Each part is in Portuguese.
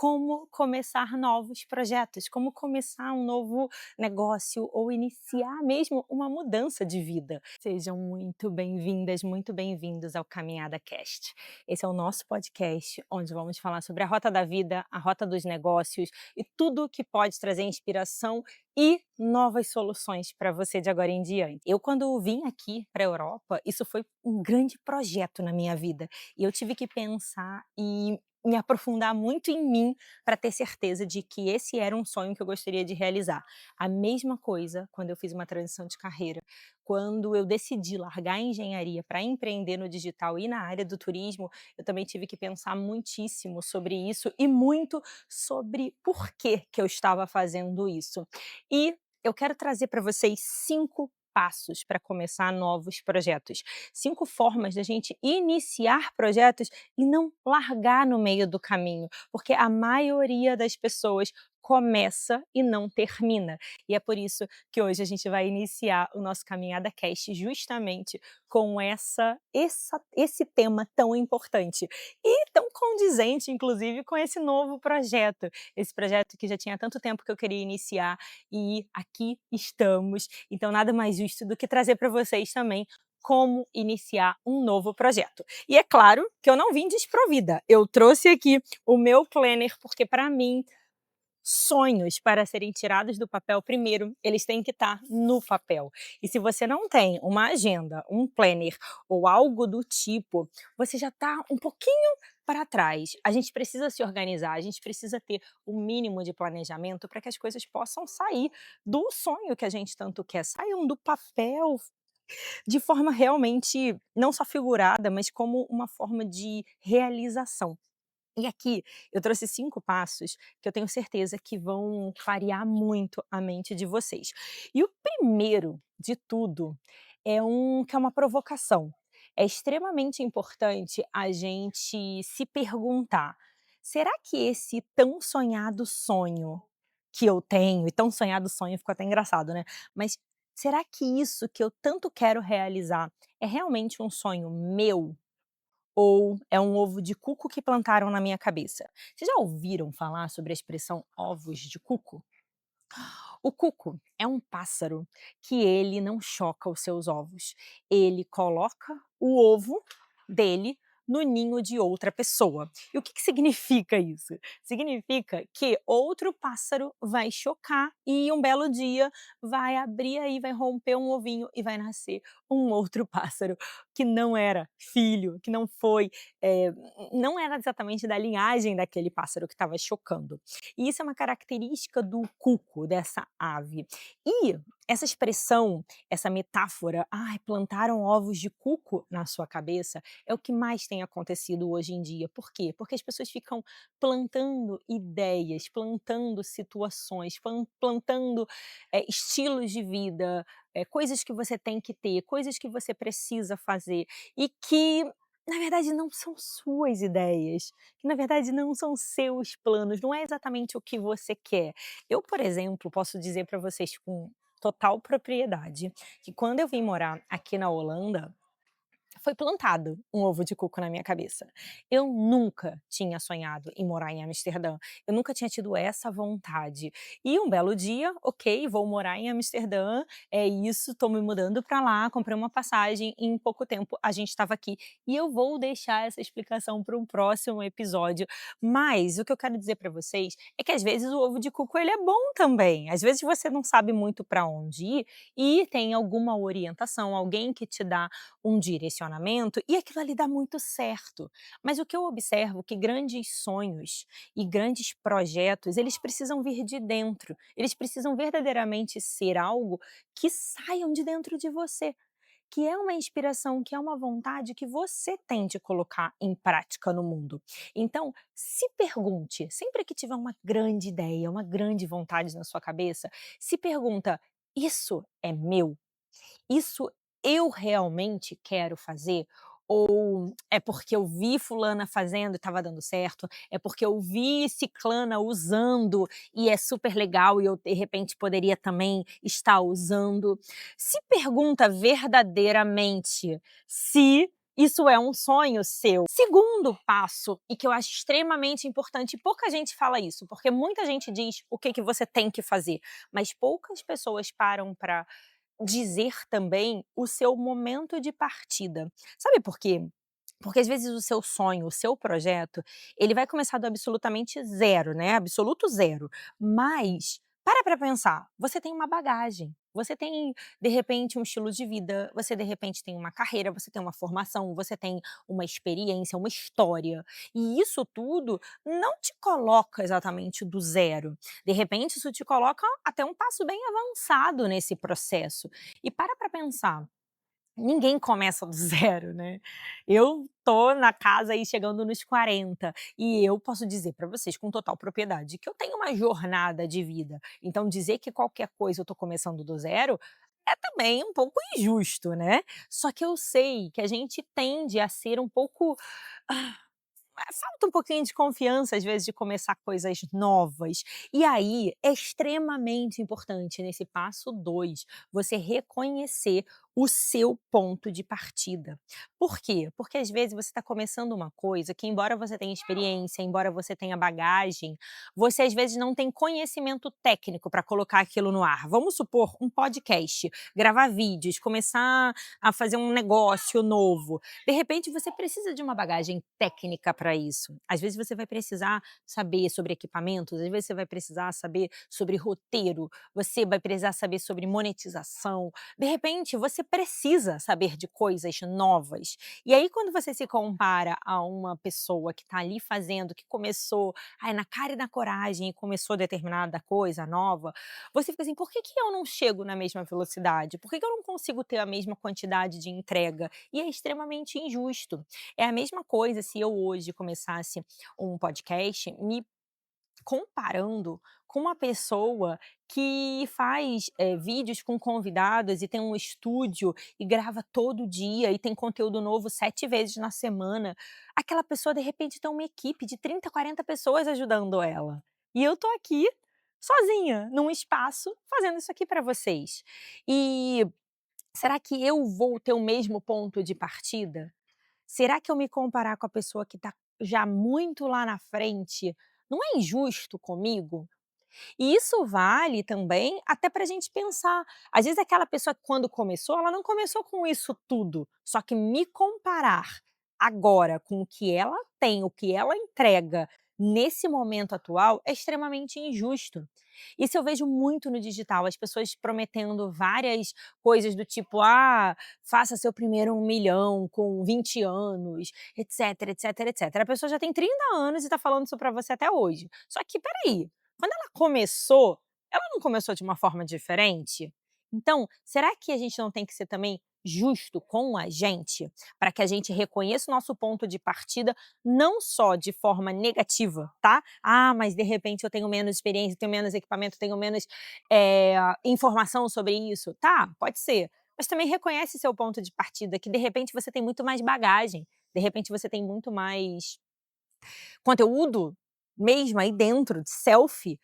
como começar novos projetos, como começar um novo negócio ou iniciar mesmo uma mudança de vida. Sejam muito bem-vindas, muito bem-vindos ao Caminhada Cast. Esse é o nosso podcast onde vamos falar sobre a rota da vida, a rota dos negócios e tudo que pode trazer inspiração e novas soluções para você de agora em diante. Eu, quando vim aqui para a Europa, isso foi um grande projeto na minha vida e eu tive que pensar e me aprofundar muito em mim para ter certeza de que esse era um sonho que eu gostaria de realizar. A mesma coisa quando eu fiz uma transição de carreira. Quando eu decidi largar a engenharia para empreender no digital e na área do turismo, eu também tive que pensar muitíssimo sobre isso e muito sobre por que eu estava fazendo isso. E eu quero trazer para vocês 5 passos para começar novos projetos. 5 formas da gente iniciar projetos e não largar no meio do caminho, porque a maioria das pessoas começa e não termina. E é por isso que hoje a gente vai iniciar o nosso Caminhada Cast justamente com esse tema tão importante e tão condizente, inclusive, com esse novo projeto. Esse projeto que já tinha tanto tempo que eu queria iniciar e aqui estamos. Então, nada mais justo do que trazer para vocês também como iniciar um novo projeto. E é claro que eu não vim desprovida. Eu trouxe aqui o meu planner, porque para mim sonhos para serem tirados do papel, primeiro, eles têm que estar no papel. E se você não tem uma agenda, um planner ou algo do tipo, você já está um pouquinho para trás. A gente precisa se organizar, a gente precisa ter o mínimo de planejamento para que as coisas possam sair do sonho que a gente tanto quer, saiam do papel de forma realmente não só figurada, mas como uma forma de realização. E aqui eu trouxe 5 passos que eu tenho certeza que vão clarear muito a mente de vocês. E o primeiro de tudo que é uma provocação. É extremamente importante a gente se perguntar: "Será que esse tão sonhado sonho que eu tenho", e tão sonhado sonho ficou até engraçado, né, mas será que isso que eu tanto quero realizar é realmente um sonho meu? Ou é um ovo de cuco que plantaram na minha cabeça? Vocês já ouviram falar sobre a expressão ovos de cuco? O cuco é um pássaro que ele não choca os seus ovos. Ele coloca o ovo dele no ninho de outra pessoa. E o que significa isso? Significa que outro pássaro vai chocar e um belo dia vai abrir aí, vai romper um ovinho e vai nascer um outro pássaro que não era filho, que não foi, não era exatamente da linhagem daquele pássaro que estava chocando. E isso é uma característica do cuco, dessa ave. E essa expressão, essa metáfora, "ai, plantaram ovos de cuco na sua cabeça", é o que mais tem acontecido hoje em dia. Por quê? Porque as pessoas ficam plantando ideias, plantando situações, plantando, estilos de vida, coisas que você tem que ter, coisas que você precisa fazer e que, na verdade, não são suas ideias, que na verdade não são seus planos, não é exatamente o que você quer. Eu, por exemplo, posso dizer para vocês com total propriedade que quando eu vim morar aqui na Holanda, foi plantado um ovo de cuco na minha cabeça. Eu nunca tinha sonhado em morar em Amsterdã, eu nunca tinha tido essa vontade. E um belo dia, ok, vou morar em Amsterdã, é isso, estou me mudando para lá, comprei uma passagem e em pouco tempo a gente estava aqui. E eu vou deixar essa explicação para um próximo episódio, mas o que eu quero dizer para vocês é que às vezes o ovo de cuco ele é bom também, às vezes você não sabe muito para onde ir e tem alguma orientação, alguém que te dá um direcionamento e aquilo ali dá muito certo. Mas o que eu observo que grandes sonhos e grandes projetos, eles precisam vir de dentro. Eles precisam verdadeiramente ser algo que saiam de dentro de você, que é uma inspiração, que é uma vontade que você tem de colocar em prática no mundo. Então, se pergunte, sempre que tiver uma grande ideia, uma grande vontade na sua cabeça, se pergunta: isso é meu? Isso eu realmente quero fazer? Ou é porque eu vi fulana fazendo e estava dando certo? É porque eu vi ciclana usando e é super legal e eu de repente poderia também estar usando? Se pergunta verdadeiramente se Isso é um sonho seu. Segundo passo, e que eu acho extremamente importante, e pouca gente fala isso, porque muita gente diz o que você tem que fazer, mas poucas pessoas param para dizer também o seu momento de partida. Sabe por quê? Porque às vezes o seu sonho, o seu projeto, ele vai começar do absolutamente zero, né, absoluto zero, mas para pensar, você tem uma bagagem, você tem, de repente, um estilo de vida, você de repente tem uma carreira, você tem uma formação, você tem uma experiência, uma história, e isso tudo não te coloca exatamente do zero, de repente isso te coloca até um passo bem avançado nesse processo. E para pensar, ninguém começa do zero, né. Eu tô na casa aí chegando nos 40 e eu posso dizer para vocês com total propriedade que eu tenho uma jornada de vida, então dizer que qualquer coisa eu tô começando do zero, é também um pouco injusto, né. Só que eu sei que a gente tende a ser um pouco, falta um pouquinho de confiança, às vezes, de começar coisas novas. E aí, é extremamente importante nesse passo 2 você reconhecer o seu ponto de partida. Por quê? Porque às vezes você está começando uma coisa que, embora você tenha experiência, embora você tenha bagagem, você às vezes não tem conhecimento técnico para colocar aquilo no ar. Vamos supor um podcast, gravar vídeos, começar a fazer um negócio novo. De repente, você precisa de uma bagagem técnica para isso. Às vezes, você vai precisar saber sobre equipamentos, às vezes, você vai precisar saber sobre roteiro, você vai precisar saber sobre monetização. De repente, você precisa saber de coisas novas. E aí, quando você se compara a uma pessoa que está ali fazendo, que começou ai, na cara e na coragem e começou determinada coisa nova, você fica assim: por que, que eu não chego na mesma velocidade? Por que, que eu não consigo ter a mesma quantidade de entrega? E é extremamente injusto. É a mesma coisa se eu hoje começasse um podcast me comparando com uma pessoa que faz, vídeos com convidados e tem um estúdio e grava todo dia e tem conteúdo novo 7 vezes na semana. Aquela pessoa, de repente, tem uma equipe de 30, 40 pessoas ajudando ela. E eu tô aqui sozinha, num espaço, fazendo isso aqui para vocês. E será que eu vou ter o mesmo ponto de partida? Será que eu me comparar com a pessoa que está já muito lá na frente, não é injusto comigo? E isso vale também até para a gente pensar. Às vezes aquela pessoa que quando começou, ela não começou com isso tudo, só que me comparar agora com o que ela tem, o que ela entrega nesse momento atual é extremamente injusto. Isso eu vejo muito no digital, as pessoas prometendo várias coisas do tipo: "Ah, faça seu primeiro 1 milhão com 20 anos", etc, etc, etc. A pessoa já tem 30 anos e está falando isso para você até hoje. Só que espera aí, quando ela começou, ela não começou de uma forma diferente? Então, será que a gente não tem que ser também justo com a gente, para que a gente reconheça o nosso ponto de partida, não só de forma negativa, tá? "Ah, mas de repente eu tenho menos experiência, tenho menos equipamento, tenho menos, informação sobre isso". Tá, pode ser, mas também reconhece seu ponto de partida, que de repente você tem muito mais bagagem, de repente você tem muito mais conteúdo mesmo aí dentro, de selfie,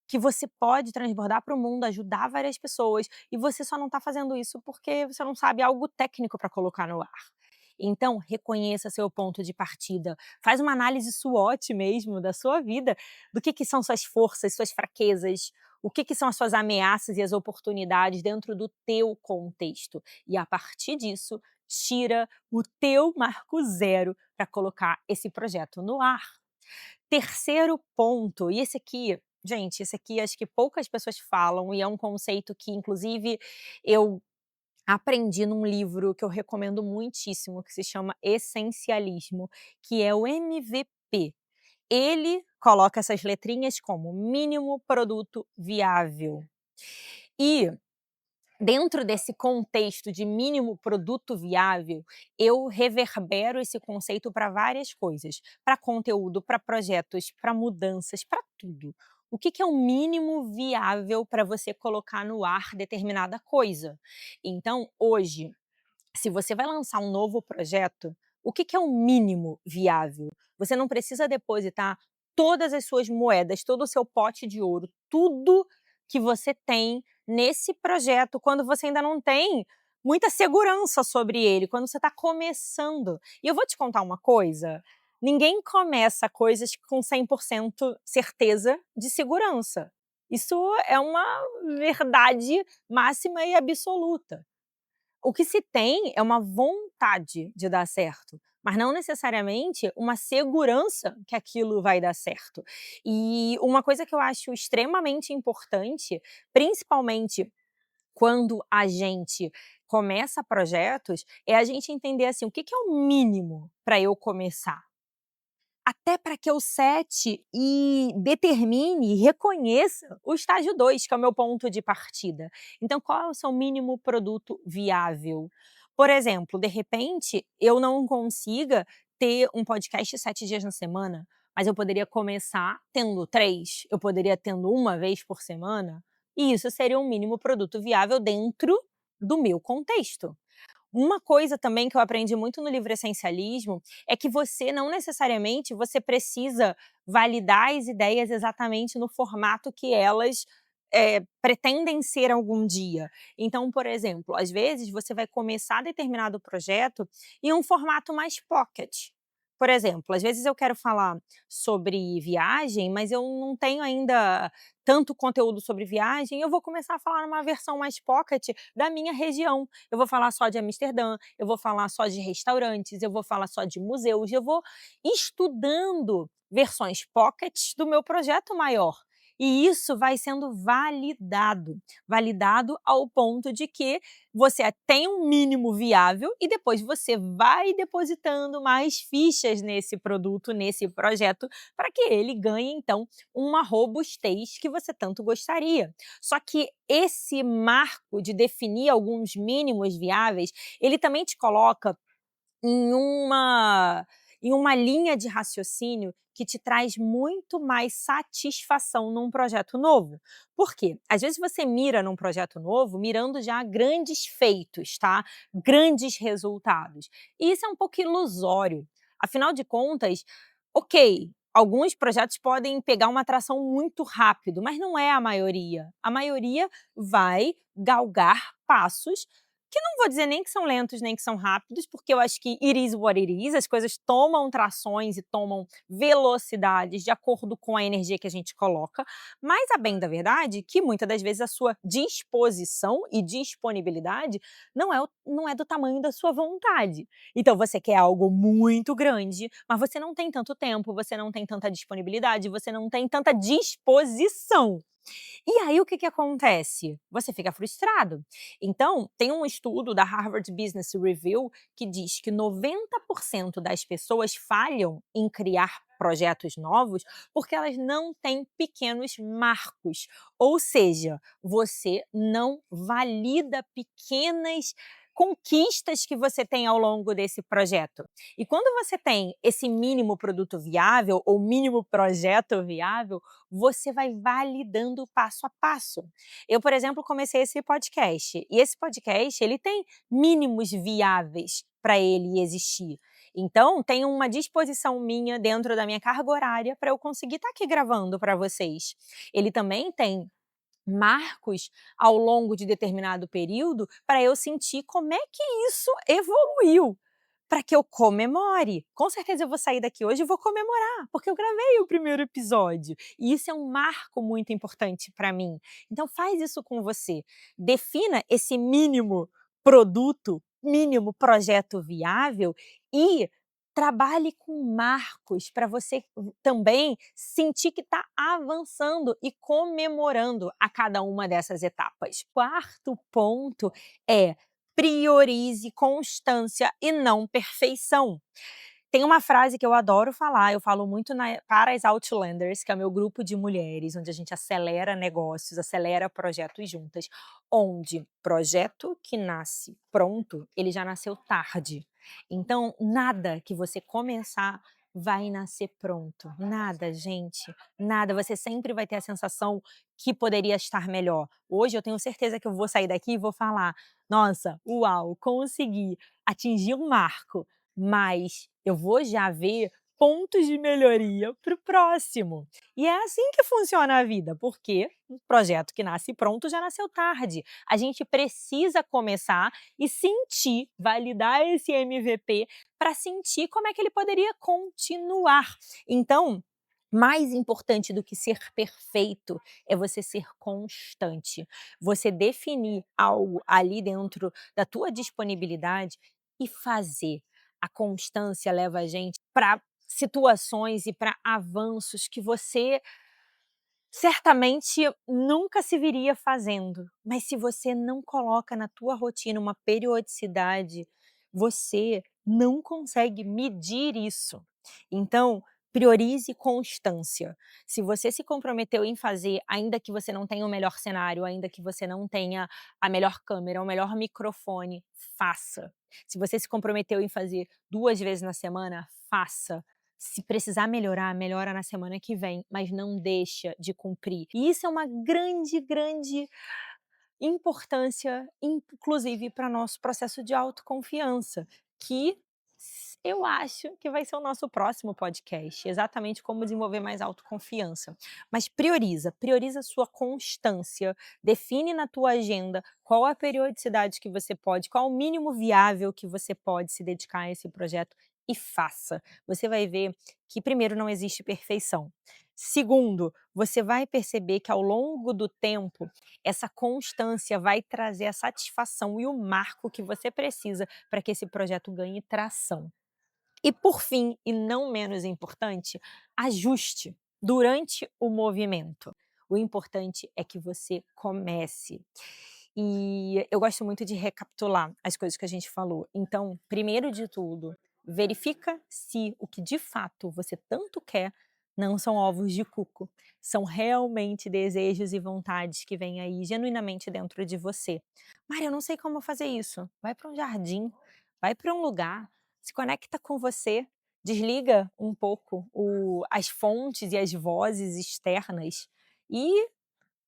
que você pode transbordar para o mundo, ajudar várias pessoas, e você só não está fazendo isso porque você não sabe algo técnico para colocar no ar. Então, reconheça seu ponto de partida, faz uma análise SWOT mesmo da sua vida, do que são suas forças, suas fraquezas, o que são as suas ameaças e as oportunidades dentro do teu contexto. E a partir disso, tira o teu marco zero para colocar esse projeto no ar. Terceiro ponto, e esse aqui, gente, esse aqui acho que poucas pessoas falam e é um conceito que inclusive eu aprendi num livro que eu recomendo muitíssimo, que se chama Essencialismo, que é o MVP. Ele coloca essas letrinhas como mínimo produto viável. E dentro desse contexto de mínimo produto viável, eu reverbero esse conceito para várias coisas, para conteúdo, para projetos, para mudanças, para tudo. O que é o mínimo viável para você colocar no ar determinada coisa? Então, hoje, se você vai lançar um novo projeto, o que é o mínimo viável? Você não precisa depositar todas as suas moedas, todo o seu pote de ouro, tudo que você tem nesse projeto, quando você ainda não tem muita segurança sobre ele, quando você está começando. E eu vou te contar uma coisa, ninguém começa coisas com 100% certeza de segurança. Isso é uma verdade máxima e absoluta. O que se tem é uma vontade de dar certo, mas não necessariamente uma segurança que aquilo vai dar certo. E uma coisa que eu acho extremamente importante, principalmente quando a gente começa projetos, é a gente entender assim, o que que é o mínimo para eu começar? Até para que eu sete e determine e reconheça o estágio 2, que é o meu ponto de partida. Então, qual é o seu mínimo produto viável? Por exemplo, de repente, eu não consiga ter um podcast 7 dias na semana, mas eu poderia começar tendo 3, eu poderia tendo uma vez por semana, e isso seria um mínimo produto viável dentro do meu contexto. Uma coisa também que eu aprendi muito no livro Essencialismo, é que você não necessariamente você precisa validar as ideias exatamente no formato que elas, pretendem ser algum dia. Então, por exemplo, às vezes você vai começar determinado projeto em um formato mais pocket. Por exemplo, às vezes eu quero falar sobre viagem, mas eu não tenho ainda tanto conteúdo sobre viagem, eu vou começar a falar numa versão mais pocket da minha região. Eu vou falar só de Amsterdã, eu vou falar só de restaurantes, eu vou falar só de museus, eu vou estudando versões pockets do meu projeto maior. E isso vai sendo validado, validado ao ponto de que você tem um mínimo viável e depois você vai depositando mais fichas nesse produto, nesse projeto, para que ele ganhe então uma robustez que você tanto gostaria. Só que esse marco de definir alguns mínimos viáveis, ele também te coloca em uma em uma linha de raciocínio que te traz muito mais satisfação num projeto novo. Por quê? Às vezes você mira num projeto novo, mirando já grandes feitos, tá? Grandes resultados. E isso é um pouco ilusório. Afinal de contas, ok, alguns projetos podem pegar uma atração muito rápido, mas não é a maioria. A maioria vai galgar passos que não vou dizer nem que são lentos, nem que são rápidos, porque eu acho que it is what it is, as coisas tomam trações e tomam velocidades de acordo com a energia que a gente coloca, mas a bem da verdade que muitas das vezes a sua disposição e disponibilidade não é do tamanho da sua vontade. Então você quer algo muito grande, mas você não tem tanto tempo, você não tem tanta disponibilidade, você não tem tanta disposição. E aí o que que acontece? Você fica frustrado. Então, tem um estudo da Harvard Business Review que diz que 90% das pessoas falham em criar projetos novos porque elas não têm pequenos marcos. Ou seja, você não valida pequenas conquistas que você tem ao longo desse projeto. E quando você tem esse mínimo produto viável ou mínimo projeto viável, você vai validando passo a passo. Eu, por exemplo, comecei esse podcast, e esse podcast ele tem mínimos viáveis para ele existir. Então, tem uma disposição minha dentro da minha carga horária para eu conseguir estar aqui gravando para vocês. Ele também tem marcos ao longo de determinado período para eu sentir como é que isso evoluiu, para que eu comemore. Com certeza eu vou sair daqui hoje e vou comemorar, porque eu gravei o primeiro episódio. E isso é um marco muito importante para mim. Então faz isso com você. Defina esse mínimo produto, mínimo projeto viável e trabalhe com marcos para você também sentir que está avançando e comemorando a cada uma dessas etapas. Quarto ponto é priorize constância e não perfeição. Tem uma frase que eu adoro falar, eu falo muito para as Outlanders, que é o meu grupo de mulheres, onde a gente acelera negócios, acelera projetos juntas, onde projeto que nasce pronto, ele já nasceu tarde. Então, nada que você começar vai nascer pronto. Nada, gente, nada. Você sempre vai ter a sensação que poderia estar melhor. Hoje eu tenho certeza que eu vou sair daqui e vou falar: nossa, uau, consegui atingir um marco, mas eu vou já ver pontos de melhoria para o próximo. E é assim que funciona a vida, porque um projeto que nasce pronto já nasceu tarde. A gente precisa começar e sentir, validar esse MVP para sentir como é que ele poderia continuar. Então, mais importante do que ser perfeito é você ser constante. Você definir algo ali dentro da tua disponibilidade e fazer. A constância leva a gente para situações e para avanços que você certamente nunca se viria fazendo, mas se você não coloca na tua rotina uma periodicidade, você não consegue medir isso. Então, priorize constância. Se você se comprometeu em fazer, ainda que você não tenha o melhor cenário, ainda que você não tenha a melhor câmera, o melhor microfone, faça. Se você se comprometeu em fazer 2 vezes na semana, faça. Se precisar melhorar, melhora na semana que vem, mas não deixa de cumprir. E isso é uma grande, grande importância, inclusive para nosso processo de autoconfiança, que eu acho que vai ser o nosso próximo podcast, exatamente como desenvolver mais autoconfiança. Mas prioriza a sua constância, define na tua agenda qual a periodicidade que você pode, qual o mínimo viável que você pode se dedicar a esse projeto e faça. Você vai ver que primeiro não existe perfeição. Segundo, você vai perceber que ao longo do tempo essa constância vai trazer a satisfação e o marco que você precisa para que esse projeto ganhe tração. E por fim, e não menos importante, ajuste durante o movimento. O importante é que você comece. E eu gosto muito de recapitular as coisas que a gente falou. Então, primeiro de tudo, verifica se o que de fato você tanto quer não são ovos de cuco, são realmente desejos e vontades que vêm aí genuinamente dentro de você. Maria, eu não sei como fazer isso. Vai para um jardim, vai para um lugar, se conecta com você, desliga um pouco as fontes e as vozes externas e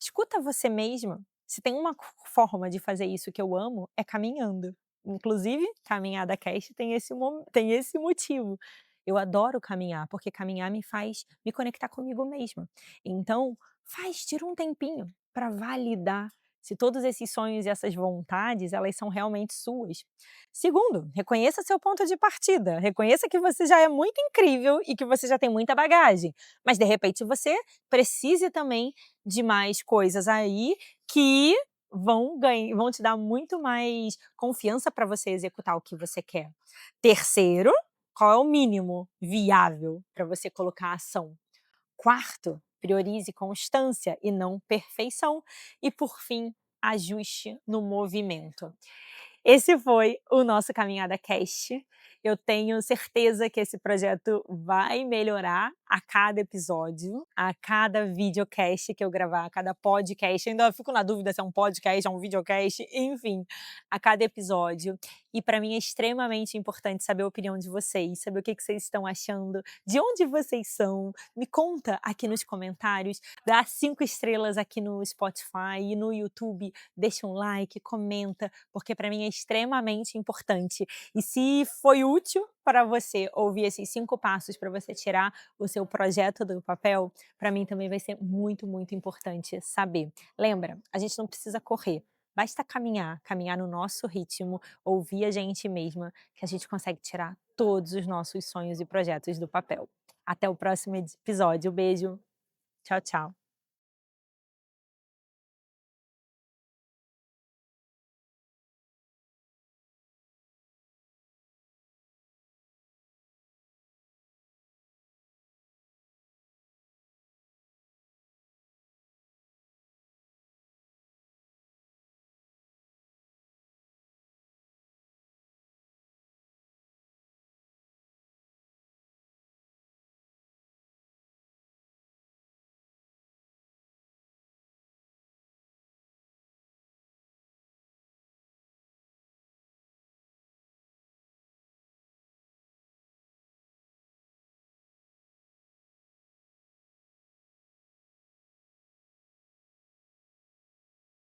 escuta você mesma. Se tem uma forma de fazer isso que eu amo, é caminhando. Inclusive, Caminhada Cast tem esse motivo. Eu adoro caminhar, porque caminhar me faz me conectar comigo mesma. Então, tira um tempinho para validar se todos esses sonhos e essas vontades, elas são realmente suas. Segundo, reconheça seu ponto de partida. Reconheça que você já é muito incrível e que você já tem muita bagagem. Mas, de repente, você precise também de mais coisas aí que vão te dar muito mais confiança para você executar o que você quer. Terceiro, qual é o mínimo viável para você colocar ação? Quarto, priorize constância e não perfeição. E por fim, ajuste no movimento. Esse foi o nosso Caminhada Cast. Eu tenho certeza que esse projeto vai melhorar a cada episódio, a cada videocast que eu gravar, a cada podcast. Ainda fico na dúvida se é um podcast, é um videocast, enfim, a cada episódio. E para mim é extremamente importante saber a opinião de vocês, saber o que vocês estão achando, de onde vocês são. Me conta aqui nos comentários, dá 5 estrelas aqui no Spotify e no YouTube, deixa um like, comenta, porque para mim é extremamente importante. E se foi útil para você ouvir esses 5 passos para você tirar o seu projeto do papel, para mim também vai ser muito, muito importante saber. Lembra, a gente não precisa correr, basta caminhar, caminhar no nosso ritmo, ouvir a gente mesma, que a gente consegue tirar todos os nossos sonhos e projetos do papel. Até o próximo episódio. Beijo. Tchau, tchau.